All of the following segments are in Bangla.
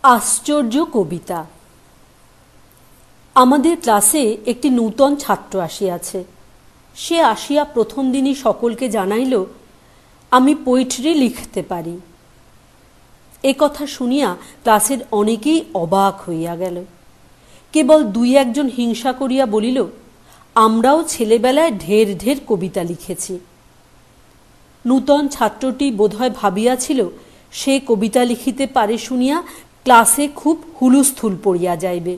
আশ্চর্য কবিতা। আমাদের ক্লাসে একটি নূতন ছাত্র আসিয়াছে। সে আসিয়া প্রথম দিনই সকলকে জানাইল, আমি পোয়েট্রি লিখতে পারি। এ কথা শুনিয়া ক্লাসের অনেকেই অবাক হইয়া গেল। কেবল দুই একজন হিংসা করিয়া বলিল, আমরাও ছেলেবেলায় ঢের ঢের কবিতা লিখেছি। নূতন ছাত্রটি বোধহয় ভাবিয়াছিল সে কবিতা লিখিতে পারে শুনিয়া ক্লাসে খুব হুলুস্থুল পড়িয়া যাইবে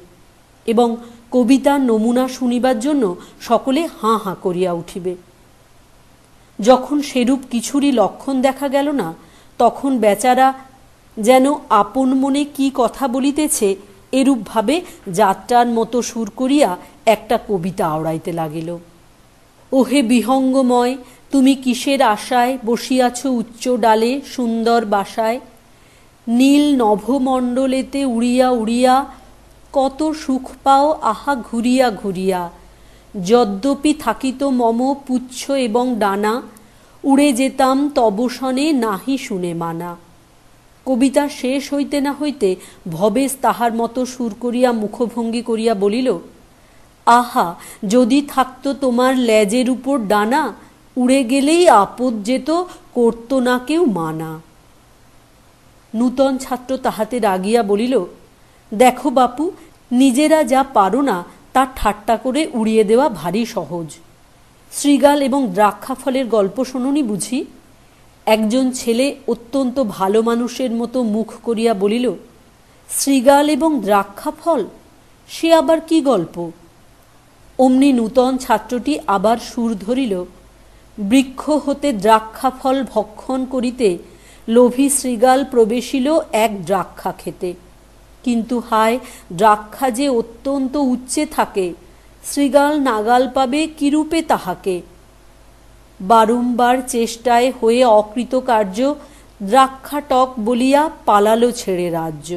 এবং কবিতার নমুনা শুনিবার জন্য সকলে হাঁ হাঁ করিয়া উঠিবে। যখন সেরূপ কিছুরই লক্ষণ দেখা গেল না, তখন বেচারা যেন আপন মনে কি কথা বলিতেছে এরূপভাবে যাত্রার মতো সুর করিয়া একটা কবিতা আওড়াইতে লাগিল। ওহে বিহঙ্গময়, তুমি কিসের আশায় বসিয়াছ উচ্চ ডালে সুন্দর বাসায়, নীল নভমণ্ডলেতে উড়িয়া উড়িয়া কত সুখ পাও আহা ঘুরিয়া ঘুরিয়া, যদ্যপি থাকিত মম পুচ্ছ এবং ডানা, উড়ে যেতাম তবসনে নাহি শুনে মানা। কবিতা শেষ হইতে না হইতে ভবেশ তাহার মতো সুর করিয়া মুখভঙ্গি করিয়া বলিল, আহা যদি থাকত তোমার লেজের উপর ডানা, উড়ে গেলেই আপদ যেত করত না কেউ মানা। নূতন ছাত্র তাহাতে রাগিয়া বলিল, দেখো বাপু, নিজেরা যা পারো না তা ঠাট্টা করে উড়িয়ে দেওয়া ভারী সহজ। শৃগাল এবং দ্রাক্ষা ফলের গল্প শোনোনি বুঝি? একজন ছেলে অত্যন্ত ভালো মানুষের মতো মুখ করিয়া বলিল, শৃগাল এবং দ্রাক্ষা ফল, সে আবার কি গল্প? অমনি নূতন ছাত্রটি আবার সুর ধরিল, বৃক্ষ হতে দ্রাক্ষা ফল ভক্ষণ করিতে লোভী শৃগাল প্রবেশিল এক দ্রাক্ষা খেতে, কিন্তু হায় দ্রাক্ষা যে অত্যন্ত উচ্চে থাকে, শৃগাল নাগাল পাবে কিরূপে তাহাকে? বারংবার চেষ্টায় হয়ে অকৃতকার্য, দ্রাক্ষা টক বলিয়া পালালো ছেড়ে রাজ্য।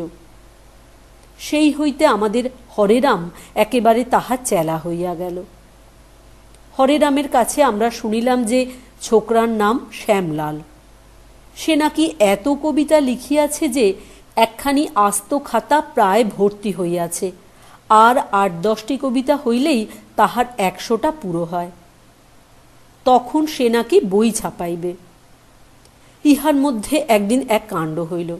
সেই হইতে আমাদের হরেরাম একেবারে তাহার চেলা হইয়া গেল। হরেরামের কাছে আমরা শুনিলাম যে ছোকরার নাম শ্যামলাল। সে নাকি এত কবিতা লিখিয়াছে যে একখানি আস্ত খাতা প্রায় ভর্তি হইয়াছে, আর ৮-১০টি কবিতা হইলেই তাহার ১০০টা পুরো হয়। তখন সে নাকি বই ছাপাইবে। ইহার মধ্যে একদিন এক কাণ্ড হইল।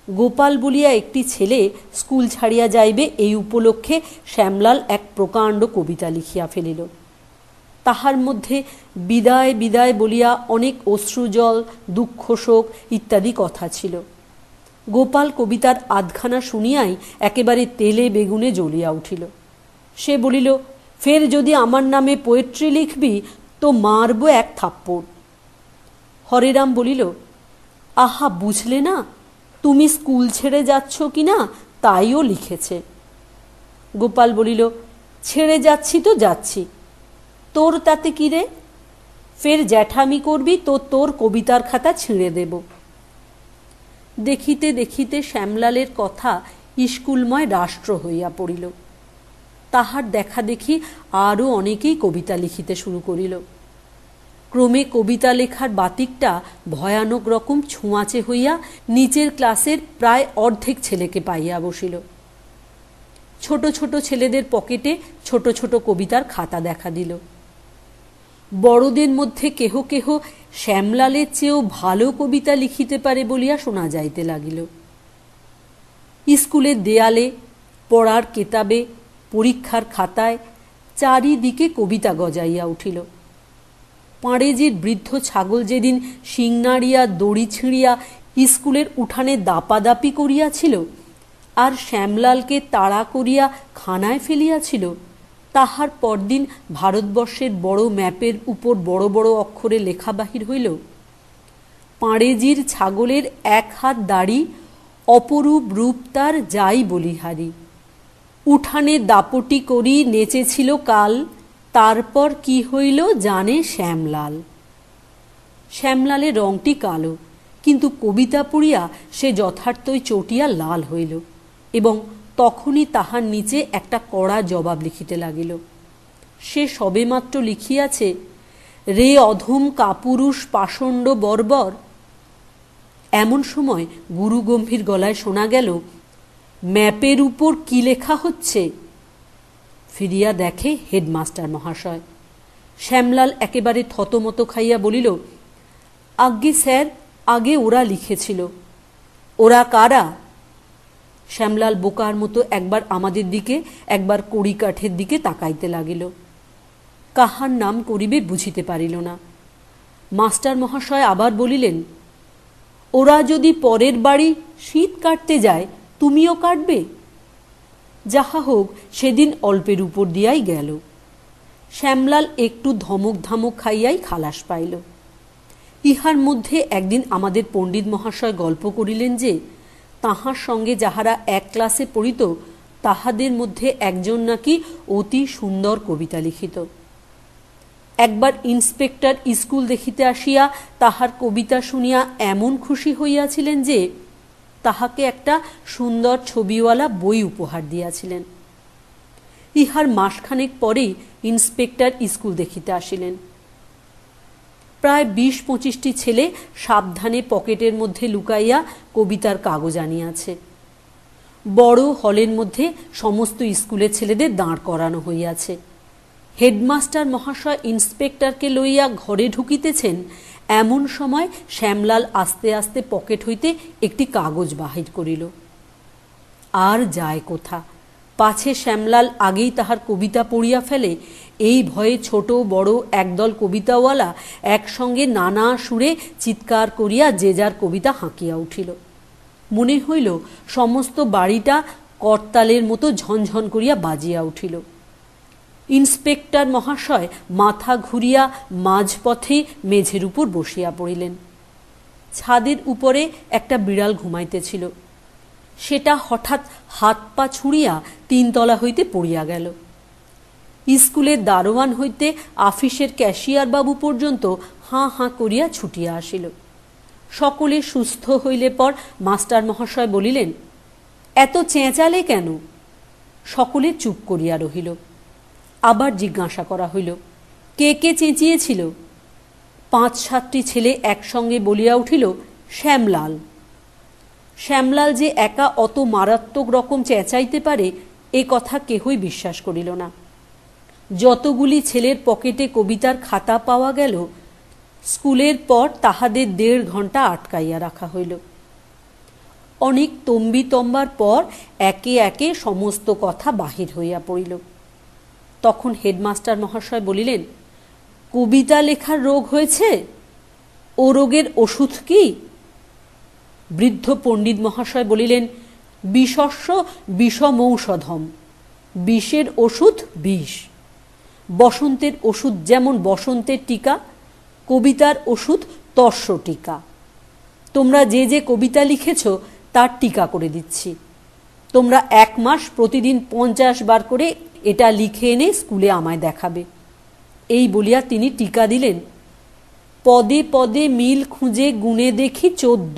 গোপাল বলিয়া একটি ছেলে স্কুল ছাড়িয়া যাইবে, এই উপলক্ষে শ্যামলাল এক প্রকাণ্ড কবিতা লিখিয়া ফেলিল। তাহার মধ্যে বিদায় বিদায় বলিয়া অনেক অশ্রুজল, দুঃখ শোক ইত্যাদি কথা ছিল। গোপাল কবিতার আধখানা শুনিয়াই একেবারে তেলে বেগুনে জ্বলিয়া উঠিল। সে বলিল, ফের যদি আমার নামে পোয়েট্রি লিখবি তো মারব এক থাপ্পড়। হরেরাম বলিল, আহা বুঝলে না, তুমি স্কুল ছেড়ে যাচ্ছ কি না তাইও লিখেছে। গোপাল বলিল, ছেড়ে যাচ্ছি তো যাচ্ছি, তোর তাতে কি রে? ফের জ্যাঠামি করবি তো তোর কবিতার খাতা ছিঁড়ে দেব। দেখিতে দেখিতে শ্যামলালের কথা স্কুলময় রাষ্ট্র হইয়া পড়িল। তাহার দেখা দেখি আরও অনেকেই কবিতা লিখিতে শুরু করিল। ক্রমে কবিতা লেখার বাতিকটা ভয়ানক রকম ছোঁয়াচে হইয়া নিচের ক্লাসের প্রায় অর্ধেক ছেলেকে পাইয়া বসিল। ছোট ছোট ছেলেদের পকেটে ছোট ছোট কবিতার খাতা দেখা দিল। বড়দের মধ্যে কেহ কেহ শ্যামলালের চেয়েও ভালো কবিতা লিখিতে পারে বলিয়া শোনা যাইতে লাগিল। স্কুলের দেয়ালে, পড়ার কেতাবে, পরীক্ষার খাতায় চারিদিকে কবিতা গজাইয়া উঠিল। পাঁড়েজির বৃদ্ধ ছাগল যেদিন শিং নাড়িয়া দড়ি ছিঁড়িয়া স্কুলের উঠানে দাপাদাপি করিয়াছিল আর শ্যামলালকে তাড়া করিয়া খানায় ফেলিয়াছিল, তাহার পরদিন ভারতবর্ষের বড় ম্যাপের উপর বড় বড় অক্ষরে লেখা বাহির হইল, পাঁড়েজির ছাগলের ১ হাত দাড়ি, অপরূপ রূপ তার যাই বলিহারি। উঠানে দাপটি করি নেচেছিল কাল, তারপর কি হইল জানে শ্যামলাল। শ্যামলালের রংটি কালো, কিন্তু কবিতা পড়িয়া সে যথার্থই চটিয়া লাল হইল এবং তখনই তাহার নিচে একটা কড়া জবাব লিখিতে লাগিল। সে সবেমাত্র লিখিয়াছে, রে অধম কাপুরুষ পাষণ্ড বর্বর। এমন সময় গুরুগম্ভীর গলায় শোনা গেল, ম্যাপের উপর কি লেখা হচ্ছে? ফিরিয়া দেখে হেডমাস্টার মহাশয়। শ্যামলাল একেবারে থতমত খাইয়া বলিল, আজ্ঞে স্যার, আগে ওরা লিখেছিল। ওরা কারা? শ্যামলাল বোকার মতো একবার আমাদের দিকে একবার কড়িকাঠের দিকে তাকাইতে লাগিল। কাহার নাম করিবে বুঝিতে পারিল না। মাস্টার মহাশয় আবার বলিলেন, ওরা যদি পরের বাড়ি শীত কাটতে যায়, তুমিও কাটবে? যাহা হোক, সেদিন অল্পের উপর দিয়াই গেল। শ্যামলাল একটু ধমক ধামক খাইয়াই খালাস পাইল। ইহার মধ্যে একদিন আমাদের পণ্ডিত মহাশয় গল্প করিলেন যে তাহার সঙ্গে যাহারা এক ক্লাসে পড়িত তাহাদের মধ্যে একজন নাকি অতি সুন্দর কবিতা লিখিত। একবার ইন্সপেক্টর স্কুল দেখিতে আসিয়া তাহার কবিতা শুনিয়া এমন খুশি হইয়াছিলেন যে তাহাকে একটা সুন্দর ছবিওয়ালা বই উপহার দিয়াছিলেন। ইহার মাসখানেক পরেই ইন্সপেক্টর স্কুল দেখিতে আসিলেন। প্রায় ২০-২৫টি ছেলে সাবধানে পকেটের মধ্যে লুকাইয়া কবিতার কাগজ আনিয়াছে। বড় হলের মধ্যে সমস্ত স্কুলের ছেলেদের দাঁড় করানো হইয়াছে। হেডমাস্টার মহাশয় ইন্সপেক্টরকে লইয়া ঘরে ঢুকিতেছেন, এমন সময় শ্যামলাল আস্তে আস্তে পকেট হইতে একটি কাগজ বাহির করিল। আর যায় কোথা, পাছে শ্যামলাল আগেই তাহার কবিতা পড়িয়া ফেলে, এই ভয়ে ছোট বড় একদল কবিতাওয়ালা একসঙ্গে নানা সুরে চিৎকার করিয়া যে যার কবিতা হাঁকিয়া উঠিল। মনে হইল সমস্ত বাড়িটা করতালের মতো ঝনঝন করিয়া বাজিয়া উঠিল। ইন্সপেক্টর মহাশয় মাথা ঘুরিয়া মাঝপথে মেঝের উপর বসিয়া পড়িলেন। ছাদের উপরে একটা বিড়াল ঘুমাইতেছিল। সেটা হঠাৎ হাত পা ছুঁড়িয়া ৩ তলা হইতে পড়িয়া গেল। স্কুলের দারোয়ান হইতে আফিসের ক্যাশিয়ার বাবু পর্যন্ত হাঁ হাঁ করিয়া ছুটিয়া আসিল। সকলে সুস্থ হইলে পর মাস্টার মহাশয় বলিলেন, এত চেঁচালে কেন? সকলে চুপ করিয়া রহিল। আবার জিজ্ঞাসা করা হইল, কে কে চেঁচিয়েছিল? ৫-৭টি ছেলে একসঙ্গে বলিয়া উঠিল, শ্যামলাল। শ্যামলাল যে একা অত মারাত্মক রকম চেঁচাইতে পারে এ কথা কেহই বিশ্বাস করিল না। যতগুলি ছেলের পকেটে কবিতার খাতা পাওয়া গেল, স্কুলের পর তাহাদের ১.৫ ঘণ্টা আটকাইয়া রাখা হইল। অনেক তম্বি তম্বার পর একে একে সমস্ত কথা বাহির হইয়া পড়িল। তখন হেডমাস্টার মহাশয় বলিলেন, কবিতা লেখার রোগ হয়েছে, ও রোগের ওষুধ কি? বৃদ্ধ পণ্ডিত মহাশয় বলিলেন, বিষস্য বিষমৌষধম, বিষের ওষুধ বিষ। বসন্তের ওষুধ যেমন বসন্তের টিকা, কবিতার ওষুধ তর্ষ টিকা। তোমরা যে যে কবিতা লিখেছ তার টিকা করে দিচ্ছি। তোমরা ১ মাস প্রতিদিন ৫০ বার করে এটা লিখে এনে স্কুলে আমায় দেখাবে। এই বলিয়া তিনি টিকা দিলেন, পদে পদে মিল খুঁজে গুনে দেখি ১৪,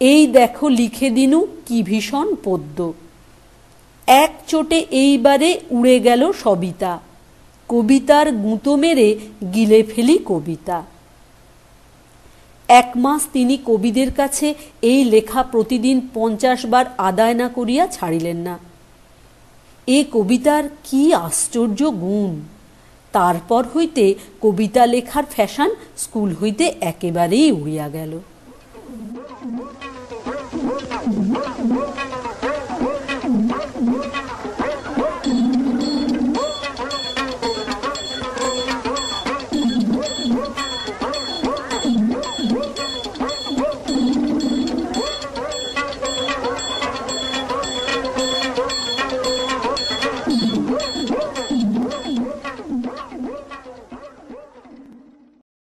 এই দেখো লিখে দিনু কি ভীষণ পদ্য। এক চোটে এইবারে উড়ে গেল সবিতা, কবিতার গুঁতো মেরে গিলে ফেলি কবিতা। ১ মাস তিনি কবিদের কাছে এই লেখা প্রতিদিন ৫০ বার আদায় না করিয়া ছাড়িলেন না। এ কবিতার কি আশ্চর্য গুণ! তারপর হইতে কবিতা লেখার ফ্যাশন স্কুল হইতে একেবারেই উড়িয়া গেল।